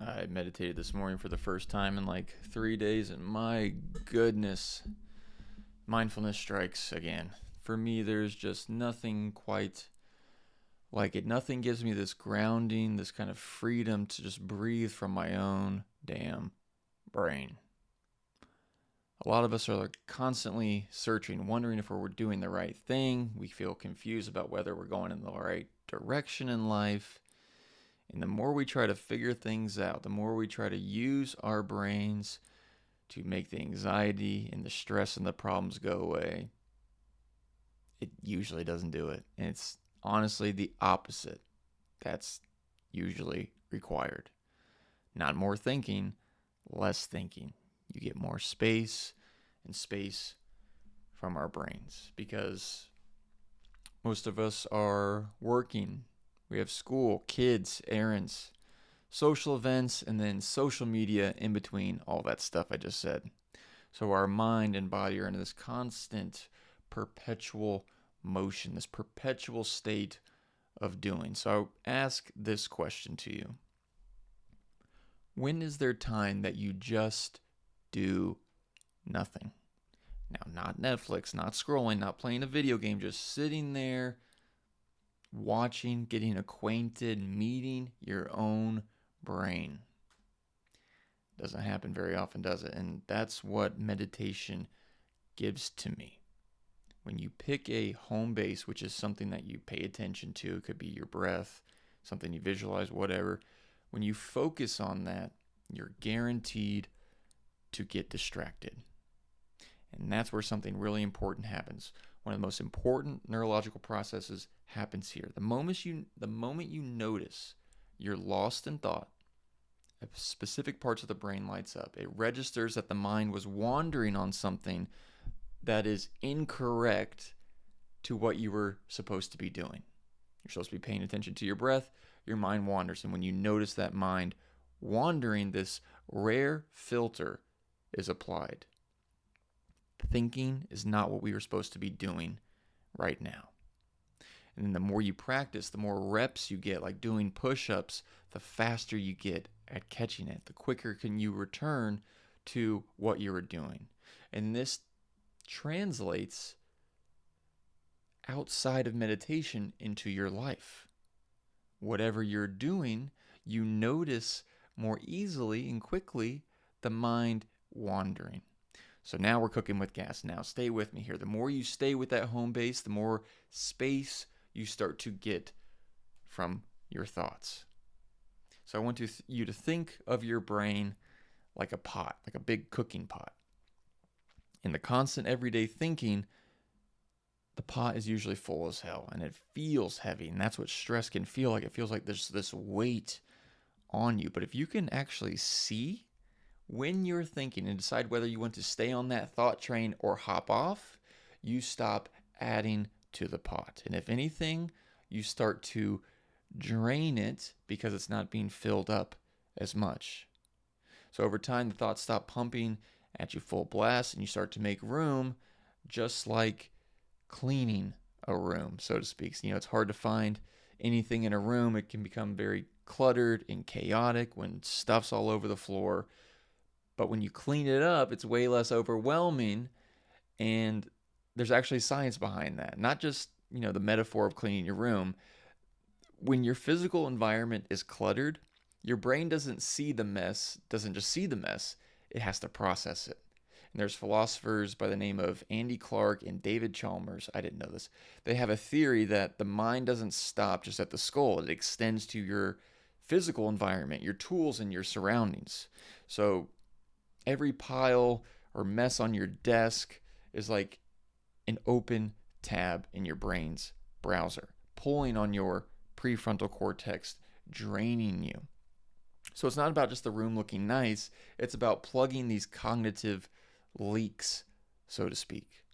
I meditated this morning for the first time in like 3 days, and my goodness, mindfulness strikes again. For me, there's just nothing quite like it. Nothing gives me this grounding, this kind of freedom to just breathe from my own damn brain. A lot of us are like constantly searching, wondering if we're doing the right thing. We feel confused about whether we're going in the right direction in life. And the more we try to figure things out, the more we try to use our brains to make the anxiety and the stress and the problems go away, it usually doesn't do it. And it's honestly the opposite that's usually required. Not more thinking, less thinking. You get more space and space from our brains because most of us are working. We have school, kids, errands, social events, and then social media in between all that stuff I just said. So our mind and body are in this constant, perpetual motion, this perpetual state of doing. So I ask this question to you. When is there time that you just do nothing? Now, not Netflix, not scrolling, not playing a video game, just sitting there, watching, getting acquainted, meeting your own brain. Doesn't happen very often, does it? And that's what meditation gives to me. When you pick a home base, which is something that you pay attention to, it could be your breath, something you visualize, whatever. When you focus on that, you're guaranteed to get distracted. And that's where something really important happens. One of the most important neurological processes happens here. The moment you notice you're lost in thought, specific parts of the brain lights up. It registers that the mind was wandering on something that is incorrect to what you were supposed to be doing. You're supposed to be paying attention to your breath. Your mind wanders. And when you notice that mind wandering, this rare filter is applied. Thinking is not what we were supposed to be doing right now. And then the more you practice, the more reps you get, like doing push-ups, the faster you get at catching it. The quicker can you return to what you were doing. And this translates outside of meditation into your life. Whatever you're doing, you notice more easily and quickly the mind wandering. So now we're cooking with gas. Now stay with me here. The more you stay with that home base, the more space you start to get from your thoughts. So I want you to think of your brain like a pot, like a big cooking pot. In the constant everyday thinking, the pot is usually full as hell and it feels heavy. And that's what stress can feel like. It feels like there's this weight on you. But if you can actually see when you're thinking and decide whether you want to stay on that thought train or hop off, you stop adding to the pot. And if anything, you start to drain it because it's not being filled up as much. So over time, the thoughts stop pumping at you full blast and you start to make room, just like cleaning a room, so to speak. So, it's hard to find anything in a room. It can become very cluttered and chaotic when stuff's all over the floor. But when you clean it up, it's way less overwhelming. And there's actually science behind that. Not just, the metaphor of cleaning your room. When your physical environment is cluttered, your brain doesn't just see the mess, it has to process it. And there's philosophers by the name of Andy Clark and David Chalmers. I didn't know this. They have a theory that the mind doesn't stop just at the skull. It extends to your physical environment, your tools, and your surroundings. So every pile or mess on your desk is like an open tab in your brain's browser, pulling on your prefrontal cortex, draining you. So it's not about just the room looking nice. It's about plugging these cognitive leaks, so to speak.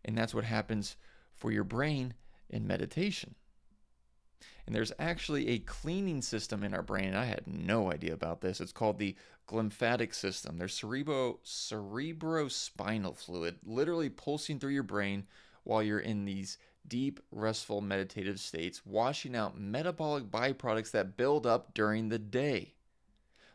And that's what happens for your brain in meditation. And there's actually a cleaning system in our brain, and I had no idea about this. It's called the glymphatic system. There's cerebrospinal fluid literally pulsing through your brain while you're in these deep, restful, meditative states, washing out metabolic byproducts that build up during the day.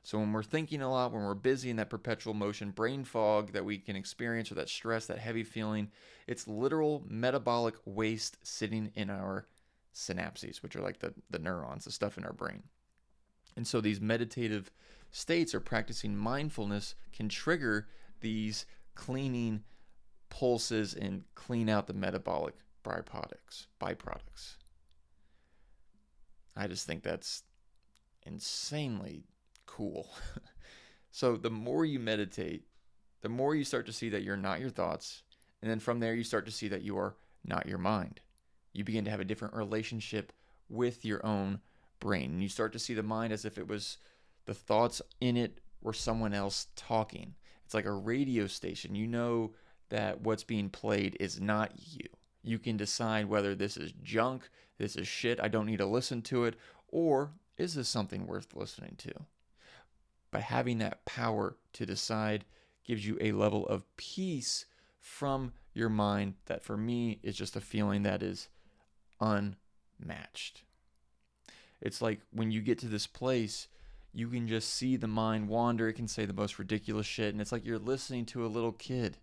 So when we're thinking a lot, when we're busy in that perpetual motion, brain fog that we can experience, or that stress, that heavy feeling, it's literal metabolic waste sitting in our synapses, which are like the neurons, the stuff in our brain. And so these meditative states or practicing mindfulness can trigger these cleaning pulses and clean out the metabolic byproducts. I just think that's insanely cool. So the more you meditate, the more you start to see that you're not your thoughts. And then from there, you start to see that you are not your mind. You begin to have a different relationship with your own brain. And you start to see the mind as if it was the thoughts in it were someone else talking. It's like a radio station. You know that what's being played is not you. You can decide whether this is junk, this is shit, I don't need to listen to it, or is this something worth listening to? By having that power to decide gives you a level of peace from your mind that for me is just a feeling that is unmatched. It's like when you get to this place, you can just see the mind wander. It can say the most ridiculous shit, and it's like you're listening to a little kid.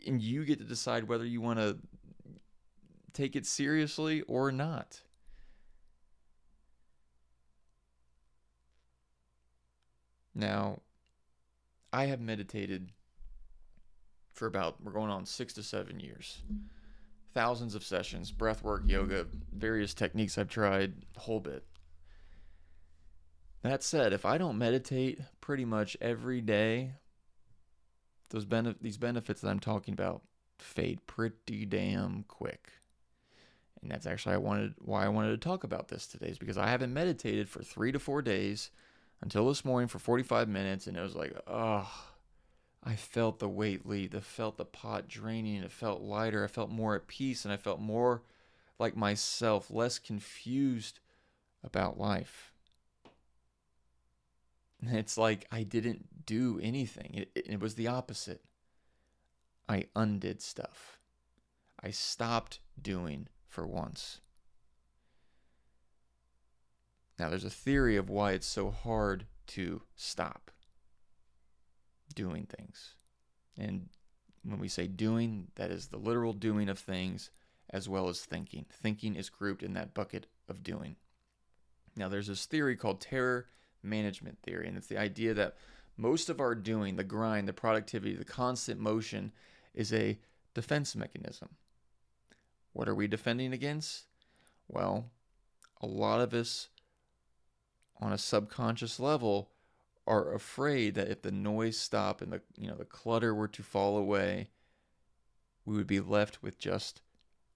And you get to decide whether you want to take it seriously or not. Now, I have meditated for we're going on 6 to 7 years. Thousands of sessions, breath work, yoga, various techniques I've tried, a whole bit. That said, if I don't meditate pretty much every day, these benefits that I'm talking about fade pretty damn quick. And that's actually why I wanted to talk about this today, is because I haven't meditated for 3 to 4 days until this morning for 45 minutes, and it was like, I felt the weight leave. I felt the pot draining. It felt lighter. I felt more at peace, and I felt more like myself, less confused about life. And it's like I didn't do anything. It was the opposite. I undid stuff. I stopped doing for once. Now, there's a theory of why it's so hard to stop doing things. And when we say doing, that is the literal doing of things as well as thinking. Thinking is grouped in that bucket of doing. Now, there's this theory called terror management theory, and it's the idea that most of our doing, the grind, the productivity, the constant motion, is a defense mechanism. What are we defending against? Well, a lot of us on a subconscious level are afraid that if the noise stopped and the clutter were to fall away, we would be left with just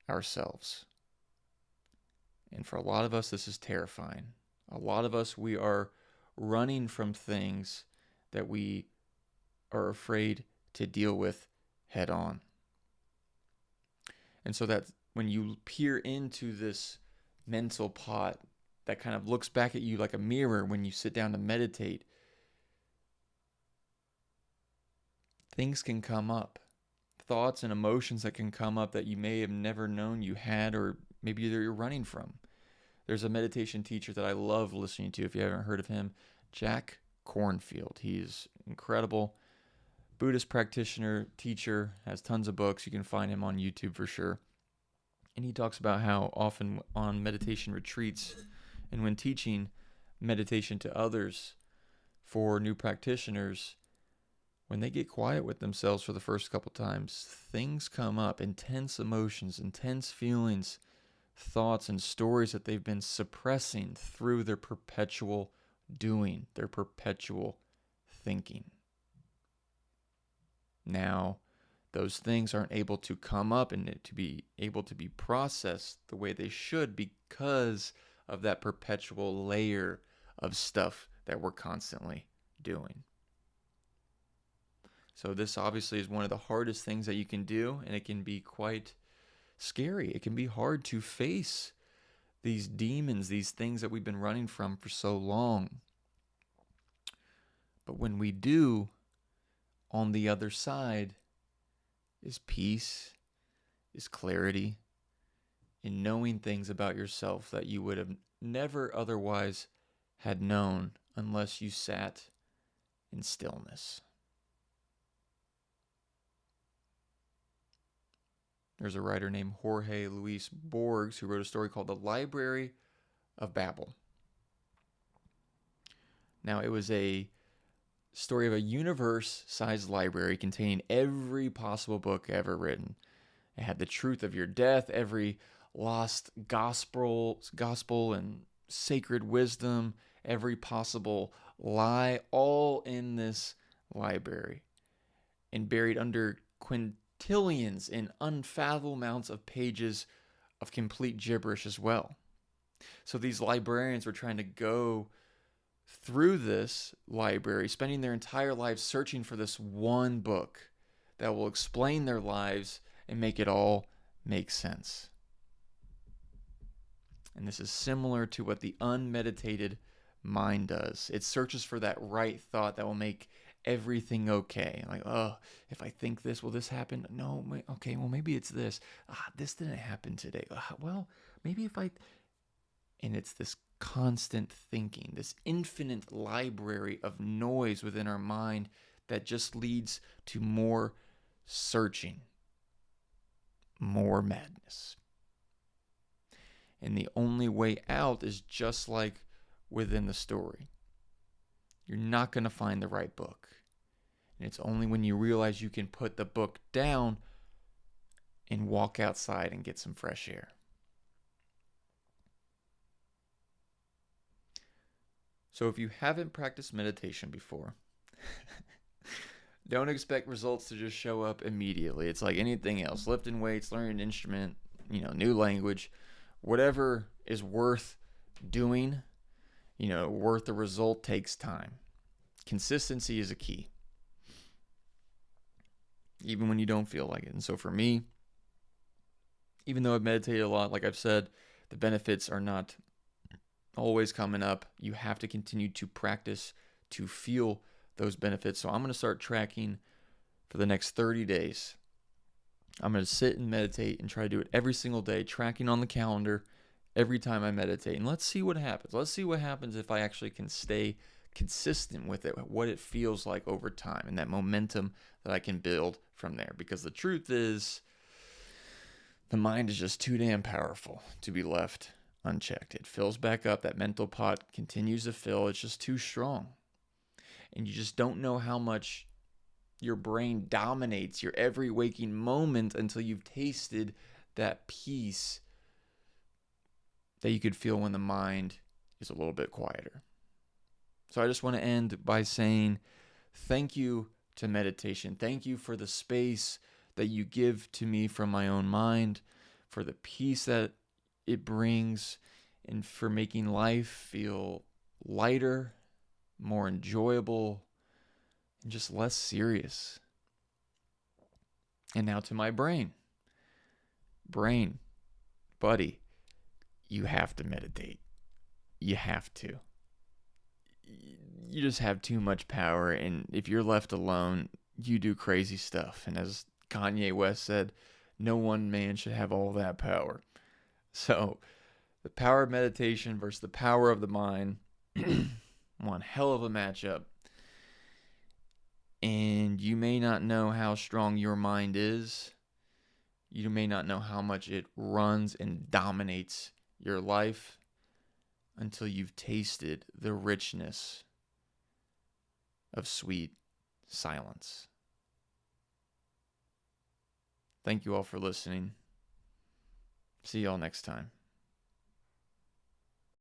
ourselves. And for a lot of us, this is terrifying. A lot of us, we are running from things that we are afraid to deal with head on. And so that when you peer into this mental pot that kind of looks back at you like a mirror when you sit down to meditate, things can come up. Thoughts and emotions that can come up that you may have never known you had, or maybe you're running from. There's a meditation teacher that I love listening to. If you haven't heard of him, Jack Kornfield. He's incredible. Buddhist practitioner, teacher, has tons of books. You can find him on YouTube for sure. And he talks about how often on meditation retreats and when teaching meditation to others for new practitioners, when they get quiet with themselves for the first couple times, things come up, intense emotions, intense feelings, thoughts, and stories that they've been suppressing through their perpetual doing, their perpetual thinking. Now, those things aren't able to come up and to be able to be processed the way they should because of that perpetual layer of stuff that we're constantly doing. So this obviously is one of the hardest things that you can do, and it can be quite scary. It can be hard to face these demons, these things that we've been running from for so long. But when we do, on the other side is peace, is clarity, in knowing things about yourself that you would have never otherwise had known unless you sat in stillness. There's a writer named Jorge Luis Borges who wrote a story called The Library of Babel. Now, it was a story of a universe-sized library containing every possible book ever written. It had the truth of your death, every lost gospel and sacred wisdom, every possible lie, all in this library. And buried under quintillions and unfathomable amounts of pages of complete gibberish as well. So these librarians were trying to go through this library, spending their entire lives searching for this one book that will explain their lives and make it all make sense. And this is similar to what the unmeditated mind does. It searches for that right thought that will make everything okay. Like, oh, if I think this, will this happen? No, okay, well, maybe it's this. This didn't happen today. Well, maybe if I... And it's this constant thinking, this infinite library of noise within our mind that just leads to more searching, more madness. And the only way out is just like within the story. You're not going to find the right book. And it's only when you realize you can put the book down and walk outside and get some fresh air. So if you haven't practiced meditation before, don't expect results to just show up immediately. It's like anything else, lifting weights, learning an instrument, new language, whatever is worth doing, worth the result takes time. Consistency is a key, even when you don't feel like it. And so for me, even though I've meditated a lot, like I've said, the benefits are not always coming up. You have to continue to practice to feel those benefits. So I'm going to start tracking for the next 30 days. I'm going to sit and meditate and try to do it every single day, tracking on the calendar every time I meditate. And let's see what happens. Let's see what happens if I actually can stay consistent with it, what it feels like over time, and that momentum that I can build from there. Because the truth is, the mind is just too damn powerful to be left unchecked. It fills back up. That mental pot continues to fill. It's just too strong. And you just don't know how much your brain dominates your every waking moment until you've tasted that peace that you could feel when the mind is a little bit quieter. So I just want to end by saying thank you to meditation. Thank you for the space that you give to me from my own mind, for the peace that it brings, and for making life feel lighter, more enjoyable, and just less serious. And now to my brain. Brain, buddy, you have to meditate. You have to. You just have too much power, and if you're left alone, you do crazy stuff. And as Kanye West said, no one man should have all that power. So, the power of meditation versus the power of the mind, one hell of a matchup. And you may not know how strong your mind is. You may not know how much it runs and dominates your life until you've tasted the richness of sweet silence. Thank you all for listening. See y'all next time.